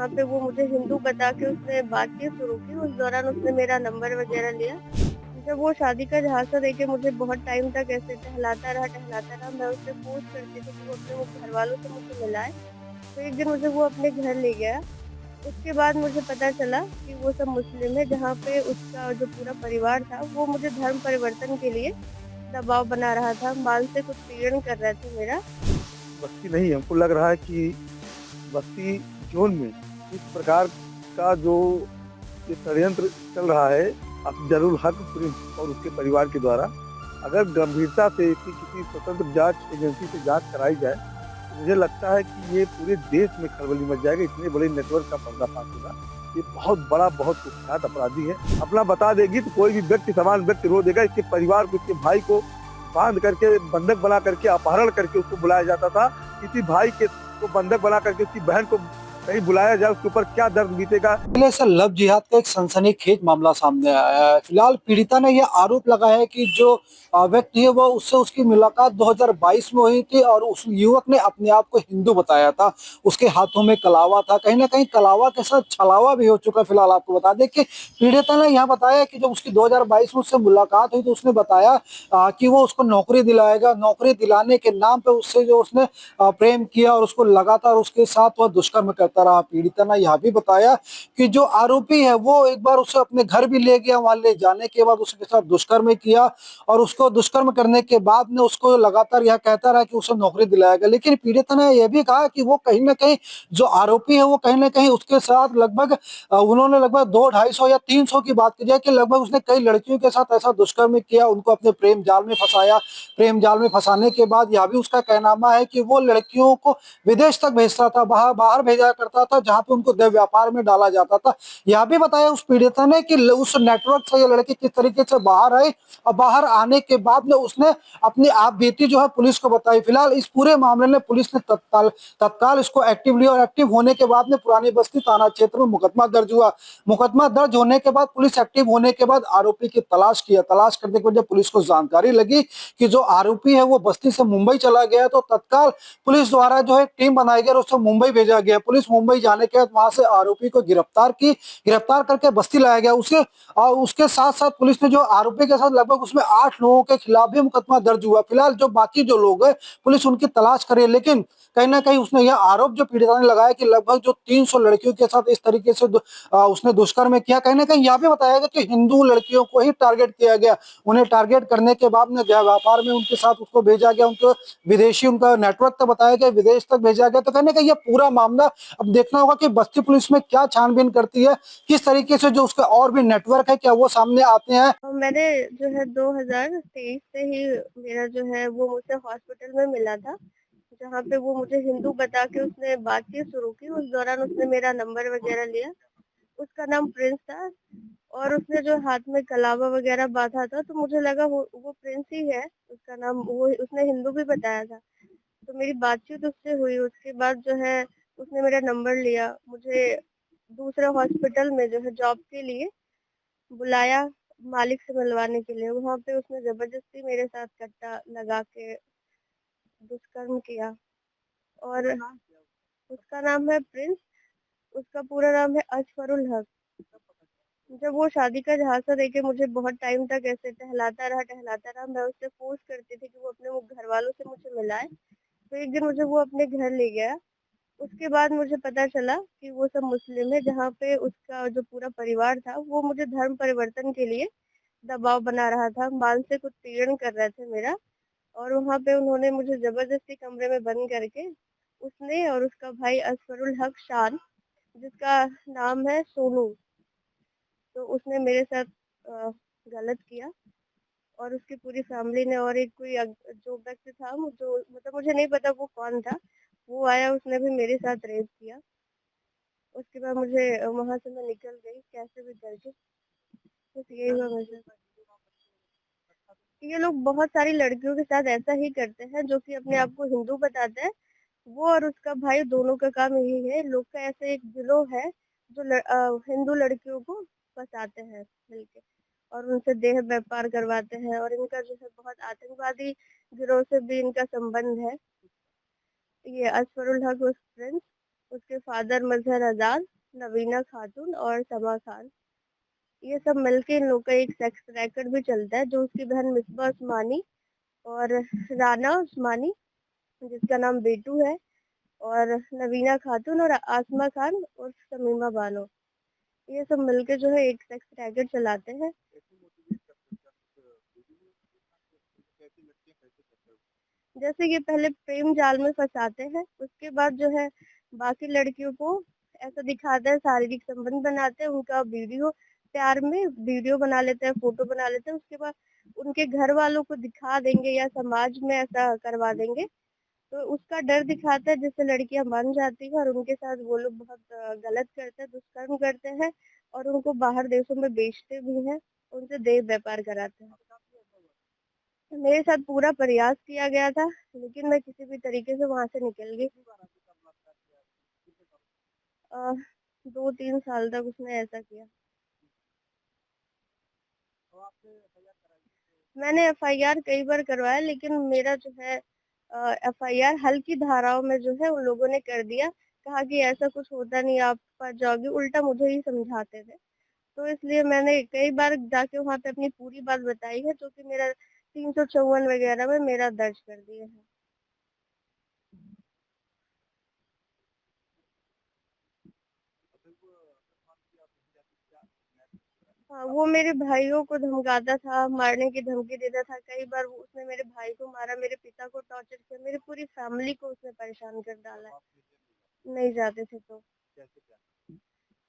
जहाँ पे वो मुझे हिंदू बता के उसने बातचीत शुरू की। उस दौरान उसने मेरा नंबर वगैरह लिया। जब वो शादी का झांसा देके मुझे बहुत टाइम तक ऐसे टहलाता रहा, मैं उससे फ़ोर्स करती थी कि वो अपने वो घरवालों से मुझे मिलाए। तो एक दिन मुझे वो अपने घर ले गया। उसके बाद मुझे पता चला कि वो सब मुस्लिम है, जहाँ पे उसका जो पूरा परिवार था, वो मुझे धर्म परिवर्तन के लिए दबाव बना रहा था, मानसिक उत्पीड़न कर रहे थे मेरा। बस्ती नहीं, हमको लग रहा है कि बस्ती जोन में इस प्रकार का जो ये षड्यंत्र चल रहा है अफजलुल हक प्रिंस और उसके परिवार के द्वारा, अगर गंभीरता से इसकी किसी स्वतंत्र जांच एजेंसी से जांच कराई जाए तो मुझे लगता है कि ये पूरे देश में खलबली मच जाएगा। इतने बड़े नेटवर्क का पर्दाफाश होगा। ये बहुत बड़ा, बहुत कुख्यात अपराधी है। अपना बता देगी तो कोई भी व्यक्ति, समान व्यक्ति रो देगा। इसके परिवार को, इसके भाई को बांध करके, बंधक बना करके, अपहरण करके उसको बुलाया जाता था। किसी भाई के को बंधक बना करके उसकी बहन को कहीं बुलाया जाए, उसके ऊपर क्या दर्द बीतेगा। पहले से लव जिहाद का एक सनसनीखेज मामला सामने आया है। फिलहाल पीड़िता ने यह आरोप लगाया है कि जो व्यक्ति है वो उससे उसकी मुलाकात 2022 में हुई थी और उस युवक ने अपने आप को हिंदू बताया था। उसके हाथों में कलावा था, कहीं ना कहीं कलावा के साथ छलावा भी हो चुका। फिलहाल आपको बता दें कि पीड़िता ने यहाँ बताया कि जब उसकी 2022 में उससे मुलाकात हुई तो उसने बताया कि वो उसको नौकरी दिलाएगा। नौकरी दिलाने के नाम पे उससे जो उसने प्रेम किया और उसको लगातार उसके साथ वह दुष्कर्म करता रहा। पीड़िता ने यह भी बताया कि जो आरोपी है वो एक बार उसे अपने घर भी ले गया। वहां ले जाने के बाद उसके साथ दुष्कर्म किया और उसको दुष्कर्म करने के बाद ने उसको लगातार यह कहता रहा कि उसे नौकरी दिलाएगा। लेकिन पीड़िता ने यह भी कहा कि वो कहीं ना कहीं जो आरोपी है वो कहीं ना कहीं उसके साथ लगभग उन्होंने लगभग 200-250 या 300 की बात की जाए कि लगभग उसने कई लड़कियों के साथ ऐसा दुष्कर्म किया, उनको अपने प्रेम जाल में फंसाया। प्रेम जाल में फंसाने के बाद यह भी उसका कहनामा है कि वो लड़कियों को विदेश तक भेजता था, बाहर बाहर भेजा करता था, जहां पे उनको देह व्यापार में डाला जाता था। यह भी बताया उस पीड़िता ने कि उस नेटवर्क से ये लड़की किस तरीके से बाहर आई और बाहर आने के बाद में उसने अपनी आप बीती जो है पुलिस को बताई। फिलहाल इस पूरे मामले में पुलिस ने तत्काल तत्काल इसको एक्टिव लिया और एक्टिव होने के बाद में पुरानी बस्ती थाना क्षेत्र में मुकदमा दर्ज हुआ। मुकदमा दर्ज होने के बाद पुलिस एक्टिव होने के बाद आरोपी की तलाश किया। तलाश करने के बाद जब पुलिस को जानकारी लगी कि जो आरोपी है वो बस्ती से मुंबई चला गया तो तत्काल पुलिस द्वारा जो है टीम बनाई गई और उसको मुंबई भेजा गया। पुलिस मुंबई जाने के बाद वहां से आरोपी को गिरफ्तार की, गिरफ्तार करके बस्ती लाया गया। उसके साथ साथ पुलिस ने जो आरोपी के साथ लगभग उसमें 8 लोगों के खिलाफ भी मुकदमा दर्ज हुआ। फिलहाल जो बाकी जो लोग हैं पुलिस उनकी तलाश करे, लेकिन कहीं ना कहीं उसने यह आरोप जो पीड़िता ने लगाया कि लगभग जो 300 लड़कियों के साथ इस तरीके से उसने दुष्कर्म किया। कहीं ना कहीं यह भी बताया गया कि हिंदू लड़कियों को ही टारगेट किया गया। उन्हें टारगेट करने के बाद में व्यापार में उनके साथ उसको भेजा गया, उनको विदेशी उनका नेटवर्क तक बताया गया, विदेश तक भेजा गया। तो कहने का यह पूरा मामला अब देखना होगा कि बस्ती पुलिस में क्या छानबीन करती है, किस तरीके से जो उसका और भी नेटवर्क है क्या वो सामने आते हैं। और मैंने जो है 2023 से ही मेरा जो है वो मुझसे हॉस्पिटल में मिला था, जहाँ पे वो मुझे हिंदू बता के उसने बातचीत शुरू की। उस दौरान उसने मेरा नंबर वगैरह लिया। उसका नाम प्रिंस था और उसने जो हाथ में कलावा वगैरह बांधा था, तो मुझे लगा वो प्रिंस ही है। उसका नाम वो उसने हिंदू भी बताया था। तो मेरी बातचीत उससे हुई। उसके बाद जो है उसने मेरा नंबर लिया, मुझे दूसरे हॉस्पिटल में जो है जॉब के लिए बुलाया, मालिक से मिलवाने के लिए। वहाँ पे उसने जबरदस्ती मेरे साथ कट्टा लगा के दुष्कर्म किया। और उसका नाम है प्रिंस। उसका पूरा नाम है अशफरुल हक। जब वो शादी का झांसा देके मुझे बहुत टाइम तक ऐसे टहलाता रहा, मैं उससे फोर्स करती थी कि वो अपने वो घर वालों से मुझे मिलाए। तो एक दिन मुझे वो अपने घर ले गया। उसके बाद मुझे पता चला कि वो सब मुस्लिम है, जहाँ पे उसका जो पूरा परिवार था वो मुझे धर्म परिवर्तन के लिए दबाव बना रहा था, मानसिक उत्पीड़न कर रहे थे मेरा। और वहाँ पे उन्होंने मुझे जबरदस्ती कमरे में बंद करके, उसने और उसका भाई असफरुल हक शान, जिसका नाम है सोनू, तो उसने मेरे साथ गलत किया। और उसकी पूरी फैमिली ने और एक कोई जो व्यक्ति था, जो मतलब मुझे नहीं पता वो कौन था, वो आया, उसने भी मेरे साथ रेप किया। उसके बाद मुझे वहां से मैं निकल गई कैसे भी करके। बस यही हुआ मेरे साथ। ये लोग बहुत सारी लड़कियों के साथ ऐसा ही करते हैं, जो कि अपने आप को हिंदू बताते हैं। वो और उसका भाई दोनों का काम यही है। लोग का ऐसे एक गिरोह है जो हिंदू लड़कियों को फंसाते हैं मिलके और उनसे देह व्यापार करवाते हैं। और इनका जो है बहुत आतंकवादी गिरोह से भी इनका संबंध है। ये असफरुल हक उस प्रिंस उसके फादर मजहर आजाद, नवीना खातून और समा खान, ये सब मिलके इन लोग का एक सेक्स रैकेट भी चलता है, जो उसकी बहन मिसबा उस्मानी और राना उस्मानी, जिसका नाम बेटू है, और नवीना खातून और आसमा खान और शमीमा बानो, ये सब मिलके जो है एक सेक्स रैकेट चलाते हैं। जैसे कि पहले प्रेम जाल में फंसाते हैं, उसके बाद जो है बाकी लड़कियों को ऐसा दिखाते हैं, शारीरिक संबंध बनाते हैं, उनका वीडियो प्यार में वीडियो बना लेते हैं, फोटो बना लेते हैं, उसके बाद उनके घर वालों को दिखा देंगे या समाज में ऐसा करवा देंगे, तो उसका डर दिखाता है, जिससे लड़कियां मान जाती है और उनके साथ वो लोग बहुत गलत करते हैं, दुष्कर्म करते हैं और उनको बाहर देशों में बेचते भी हैं, उनसे देह व्यापार कराते हैं। मेरे साथ पूरा प्रयास किया गया था, लेकिन मैं किसी भी तरीके से वहां से निकल गई। 2-3 साल तक उसने ऐसा किया। मैंने FIR कई बार करवाया, लेकिन मेरा जो है FIR हल्की धाराओं में जो है उन लोगों ने कर दिया, कहा कि ऐसा कुछ होता नहीं, आप फंस जाओगी, उल्टा मुझे ही समझाते थे। तो इसलिए मैंने कई बार जाके वहां पे अपनी पूरी बात बताई है, जो कि मेरा 354 वगैरह में मेरा दर्ज कर दिए हैं। हाँ, वो मेरे भाइयों को धमकाता था, मारने की धमकी देता था, कई बार उसने मेरे भाई को मारा, मेरे पिता को टॉर्चर किया, मेरी पूरी फैमिली को उसने परेशान कर डाला है। नहीं जाते थे तो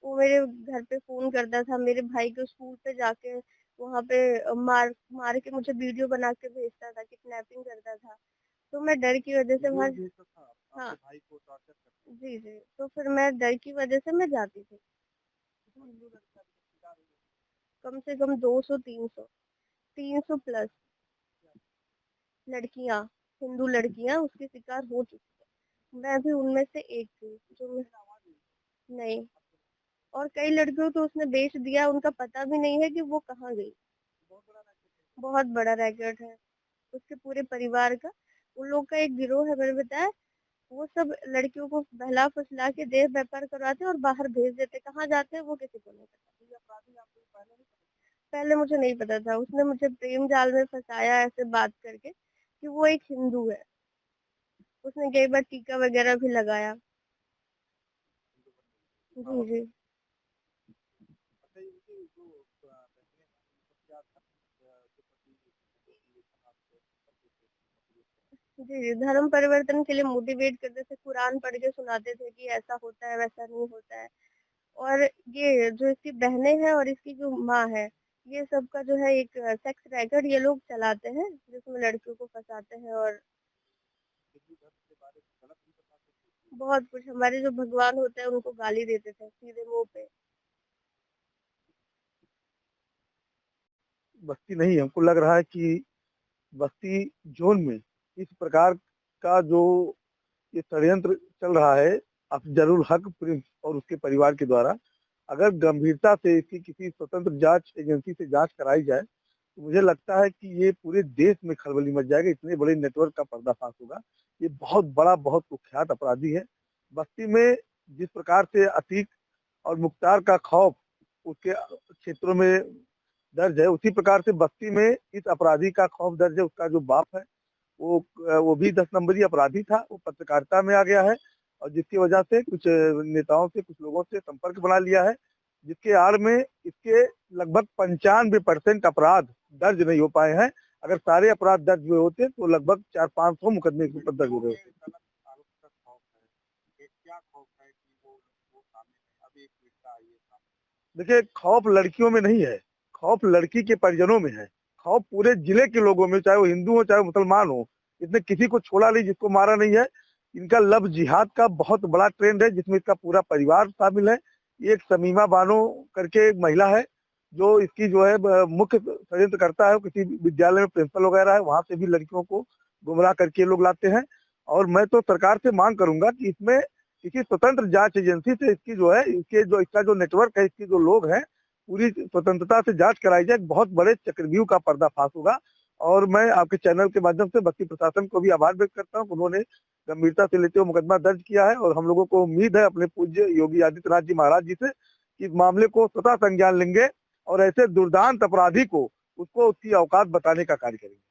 वो मेरे घर पे फोन करता था, मेरे भाई को स्कूल पे जाके वहां पे मार मार के मुझे वीडियो बना के भेजता था, किडनैपिंग करता था। तो मैं डर की वजह से वहाँ, हाँ जी जी, तो फिर मैं डर की वजह से मैं जाती थी। कम से कम 200-300 प्लस लड़कियां, हिंदू लड़कियां उसके शिकार हो चुकी है। मैं भी उनमें से एक थी जो नहीं, और कई लड़कियों को उसने बेच दिया, उनका पता भी नहीं है कि वो कहाँ गई। बहुत बड़ा रैकेट है उसके पूरे परिवार का। उन लोग का एक गिरोह है, मैंने बताया, वो सब लड़कियों को बहला फुसला के देह व्यापार करवाते और बाहर भेज देते, कहाँ जाते हैं वो किसी को नहीं पता। पहले मुझे नहीं पता था, उसने मुझे प्रेम जाल में फंसाया ऐसे बात करके कि वो एक हिंदू है, उसने कई बार टीका वगैरह भी लगाया। जी जी जी जी, धर्म परिवर्तन के लिए मोटिवेट करते थे, कुरान पढ़ के सुनाते थे कि ऐसा होता है वैसा नहीं होता है। और ये जो इसकी बहनें हैं और इसकी जो माँ है, ये सबका जो है एक सेक्स रैकेट ये लोग चलाते हैं, जिसमें लड़कियों को फंसाते हैं और बहुत कुछ। हमारे जो भगवान होते हैं उनको गाली देते थे सीधे मुंह पे। बस्ती नहीं, हमको लग रहा है कि बस्ती जोन में इस प्रकार का जो ये षड्यंत्र चल रहा है अफजलुल हक प्रिंस और उसके परिवार के द्वारा, अगर गंभीरता से इसकी किसी स्वतंत्र जांच एजेंसी से जांच कराई जाए तो मुझे लगता है कि ये पूरे देश में खलबली मच जाएगा, इतने बड़े नेटवर्क का पर्दाफाश होगा। ये बहुत बड़ा, बहुत कुख्यात अपराधी है। बस्ती में जिस प्रकार से अतीक और मुख्तार का खौफ उसके क्षेत्रों में दर्ज है, उसी प्रकार से बस्ती में इस अपराधी का खौफ दर्ज है। उसका जो बाप है वो भी 10 नंबरी अपराधी था, वो पत्रकारिता में आ गया है और जिसकी वजह से कुछ नेताओं से, कुछ लोगों से संपर्क बना लिया है, जिसके आड़ में इसके लगभग 95% अपराध दर्ज नहीं हो पाए हैं। अगर सारे अपराध दर्ज हुए होते तो लगभग 400-500 मुकदमे के ऊपर दर्ज हो गए होते। देखिए, खौफ लड़कियों में नहीं है, खौफ लड़की के परिजनों में है, खौफ पूरे जिले के लोगों में, चाहे वो हिंदू हो चाहे मुसलमान हो। इसने किसी को छोड़ा नहीं जिसको मारा नहीं है। इनका लव जिहाद का बहुत बड़ा ट्रेंड है, जिसमें इसका पूरा परिवार शामिल है। ये एक शमीमा बानो करके एक महिला है जो इसकी जो है मुख्य षड्यंत्र करता है। किसी विद्यालय में प्रिंसिपल वगैरह है, वहां से भी लड़कियों को गुमराह करके लोग लाते हैं। और मैं तो सरकार से मांग करूंगा कि इसमें किसी स्वतंत्र जांच एजेंसी से इसकी जो है, इसका जो नेटवर्क है, इसके जो लोग हैं, पूरी स्वतंत्रता से जांच कराई जाए। बहुत बड़े चक्रव्यूह का पर्दाफाश होगा और मैं आपके चैनल के माध्यम से बस्ती प्रशासन को भी आभार व्यक्त करता हूँ, उन्होंने गंभीरता से लेते हुए मुकदमा दर्ज किया है और हम लोगों को उम्मीद है अपने पूज्य योगी आदित्यनाथ जी महाराज जी से कि इस मामले को स्वतः संज्ञान लेंगे और ऐसे दुर्दांत अपराधी को उसको उसकी औकात बताने का कार्य करेंगे।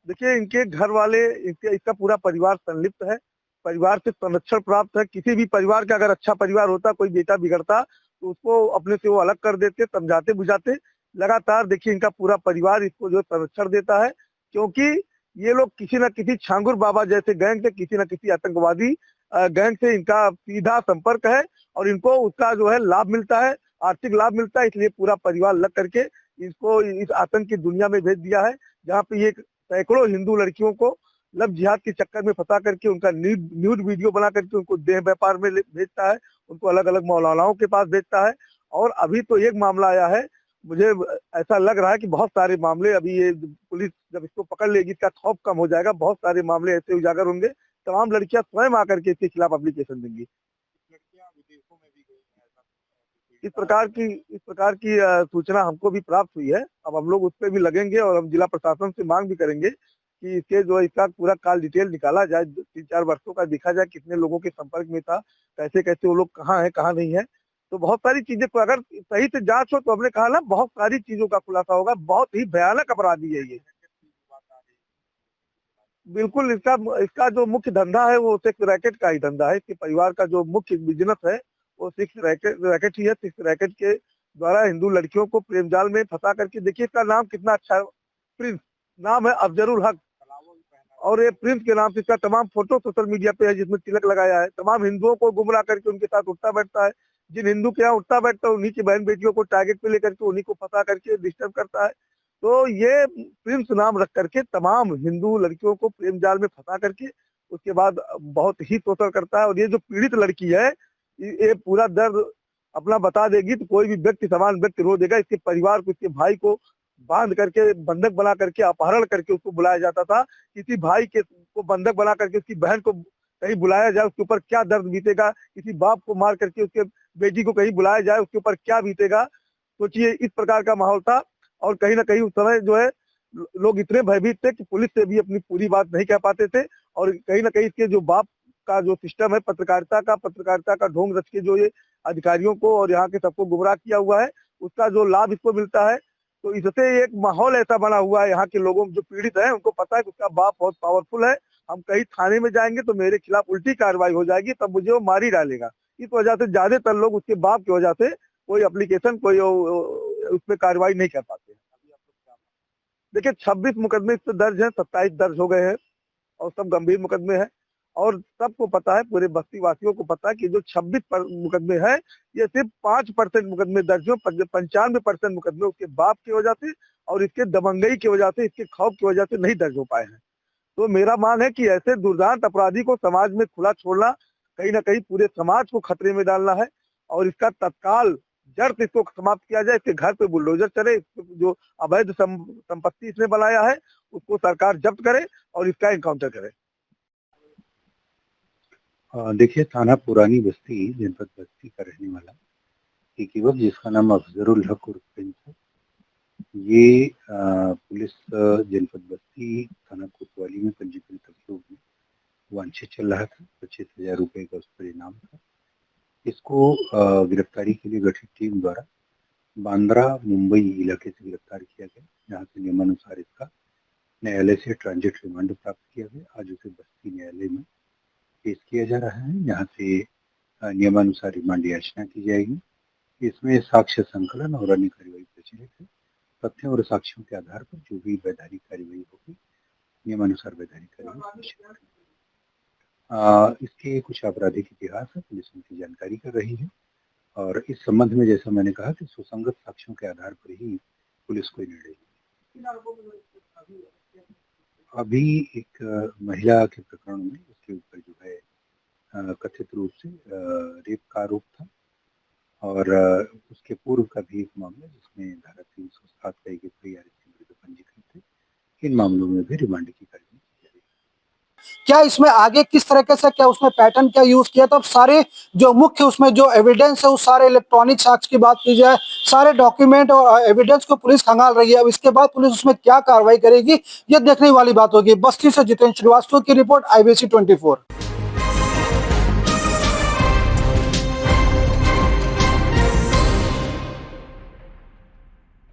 देखिए, इनके घर वाले, इसका पूरा परिवार संलिप्त है, परिवार से संरक्षण प्राप्त है। किसी भी परिवार का अगर अच्छा परिवार होता, कोई बेटा बिगड़ता तो उसको अपने से वो अलग कर देते, समझाते बुझाते। लगातार देखिए इनका पूरा परिवार इसको जो संरक्षण देता है, क्योंकि ये लोग किसी न किसी छांगुर बाबा जैसे गैंग से, किसी न किसी आतंकवादी गैंग से इनका सीधा संपर्क है और इनको उसका जो है लाभ मिलता है, आर्थिक लाभ मिलता है। इसलिए पूरा परिवार लग करके इसको इस आतंक की दुनिया में भेज दिया है, जहाँ पे ये सैकड़ों हिंदू लड़कियों को लव जिहाद के चक्कर में फंसा करके उनका न्यूड वीडियो बना करके उनको देह व्यापार में भेजता है, उनको अलग अलग मौलानाओं के पास भेजता है। और अभी तो एक मामला आया है, मुझे ऐसा लग रहा है कि बहुत सारे मामले अभी ये पुलिस जब इसको पकड़ लेगी, इसका खौफ कम हो जाएगा, बहुत सारे मामले ऐसे उजागर होंगे। तमाम लड़कियां स्वयं आकर के इसके खिलाफ एप्लीकेशन देंगी। इस प्रकार की सूचना हमको भी प्राप्त हुई है। अब हम लोग उस पर भी लगेंगे और हम जिला प्रशासन से मांग भी करेंगे कि इसके जो इसका पूरा कॉल डिटेल निकाला जाए, 3-4 वर्षों का देखा जाए कितने लोगों के संपर्क में था, कैसे कैसे वो लोग कहाँ है कहाँ नहीं है। तो बहुत सारी चीजें को अगर सही से जांच हो तो हमने कहा ना, बहुत सारी चीजों का खुलासा होगा। बहुत ही भयानक अपराधी है ये। बिल्कुल, इसका इसका जो मुख्य धंधा है वो सेक्स रैकेट का ही धंधा है। इसके परिवार का जो मुख्य बिजनेस है वो सेक्स रैकेट ही है। सेक्स रैकेट के द्वारा हिंदू लड़कियों को प्रेम जाल में फंसा करके, देखिए इसका नाम कितना अच्छा है, प्रिंस नाम है, अफजरुल हक। और ये प्रिंस के नाम से इसका तमाम फोटो सोशल मीडिया पे है जिसमें तिलक लगाया है। तमाम हिंदुओं को गुमराह करके उनके साथ उठता बैठता है। जिन हिंदू के यहाँ उठता बैठता है उन्हीं की बहन बेटियों को टारगेट पे लेकर के उन्हीं को फंसा करके डिस्टर्ब करता है। तो ये प्रिंस नाम रख करके तमाम हिंदू लड़कियों को प्रेम जाल में फंसा करके उसके बाद बहुत ही शोषण करता है। और ये जो पीड़ित लड़की है, ये पूरा दर्द अपना बता देगी तो कोई भी व्यक्ति, समान व्यक्ति रो देगा। इसके परिवार को, इसके भाई को बांध करके, बंधक बना करके, अपहरण करके उसको बुलाया जाता था। किसी भाई के को बंधक बना करके उसकी बहन को कहीं बुलाया जाए, उसके ऊपर क्या दर्द बीतेगा। किसी बाप को मार करके उसके बेटी को कहीं बुलाया जाए, उसके ऊपर क्या बीतेगा। सोचिए, इस प्रकार का माहौल था। और कहीं ना कहीं उस समय जो है लोग इतने भयभीत थे कि पुलिस से भी अपनी पूरी बात नहीं कह पाते थे। और कहीं ना कहीं इसके जो बाप का जो सिस्टम है, पत्रकारिता का ढोंग रच के जो ये अधिकारियों को और यहाँ के सबको गुमराह किया हुआ है, उसका जो लाभ इसको मिलता है। तो इससे एक माहौल ऐसा बना हुआ है, यहाँ के लोगों जो पीड़ित हैं उनको पता है कि उसका बाप बहुत पावरफुल है। हम कहीं थाने में जाएंगे तो मेरे खिलाफ उल्टी कार्रवाई हो जाएगी, तब मुझे वो मार ही डालेगा। इस वजह से ज्यादातर लोग उसके बाप की वजह से कोई एप्लीकेशन, कोई उसमें कार्रवाई नहीं कर पाते। देखिए 26 मुकदमे इस पे दर्ज हैं, 27 दर्ज हो गए हैं और सब गंभीर मुकदमे हैं। और सबको पता है, पूरे बस्ती वासियों को पता है कि जो 26 मुकदमे हैं, ये सिर्फ 5% मुकदमे दर्ज हो, 95% मुकदमे उसके बाप की वजह से और इसके दबंगई की वजह से, इसके खौफ की वजह से नहीं दर्ज हो पाए हैं। तो मेरा मान है कि ऐसे दुर्दांत अपराधी को समाज में खुला छोड़ना, कहीं ना कहीं पूरे समाज को खतरे में डालना है। और इसका तत्काल जड़ से इसको समाप्त किया जाए। इसके घर पे बुलडोजर चले, जो अवैध संपत्ति इसने बनाया है उसको सरकार जब्त करे और इसका एनकाउंटर करे। देखिए, थाना पुरानी बस्ती, जनपद बस्ती का रहने वाला एक युवक जिसका नाम अफजरुल हक उर्फ प्रिंस है, ये पुलिस जनपद बस्ती थाना कोतवाली में पंजीकृत अभियोग में वांछित चल रहा था। 25,000 रुपए का उस पर इनाम था। इसको गिरफ्तारी के लिए गठित टीम द्वारा बांद्रा मुंबई इलाके से गिरफ्तार किया गया, जहाँ से नियमानुसार इसका न्यायालय से ट्रांजिट रिमांड प्राप्त किया गया। आज उसे बस्ती न्यायालय में पेश किया जा रहा है, यहाँ से नियमानुसार रिमांड याचना की जाएगी। इसमें साक्ष्य संकलन और अन्य कार्यवाही प्रचलित है। तथ्यों और साक्ष्यों के आधार पर जो भी वैधानिक कार्यवाही होगी, नियमानुसार वैधानिक कार्यवाही सुनिश्चित करेगी। इसके कुछ आपराधिक इतिहास है, पुलिस उनकी जानकारी कर रही है। और इस संबंध में जैसा मैंने कहा कि सुसंगत साक्ष्यों के आधार पर ही पुलिस कोई निर्णय लेगी। अभी एक महिला के प्रकरण में उसके ऊपर जो है कथित रूप से रेप का आरोप था और उसके पूर्व का भी एक मामला जिसमें धारा 307 का एक एफआईआर इसके विरुद्ध पंजीकृत है। इन मामलों में भी रिमांड की कार्रवाई की जाएगी। क्या इसमें आगे किस तरीके से, क्या उसमें पैटर्न क्या यूज किया, तो अब सारे जो मुख्य उसमें जो एविडेंस है, उस सारे इलेक्ट्रॉनिक साक्ष्य की बात की जाए, सारे डॉक्यूमेंट और एविडेंस को पुलिस खंगाल रही है। अब इसके बाद पुलिस उसमें क्या कार्रवाई करेगी, ये देखने वाली बात होगी। बस्ती से जितेंद्र श्रीवास्तव की रिपोर्ट, IBC 24।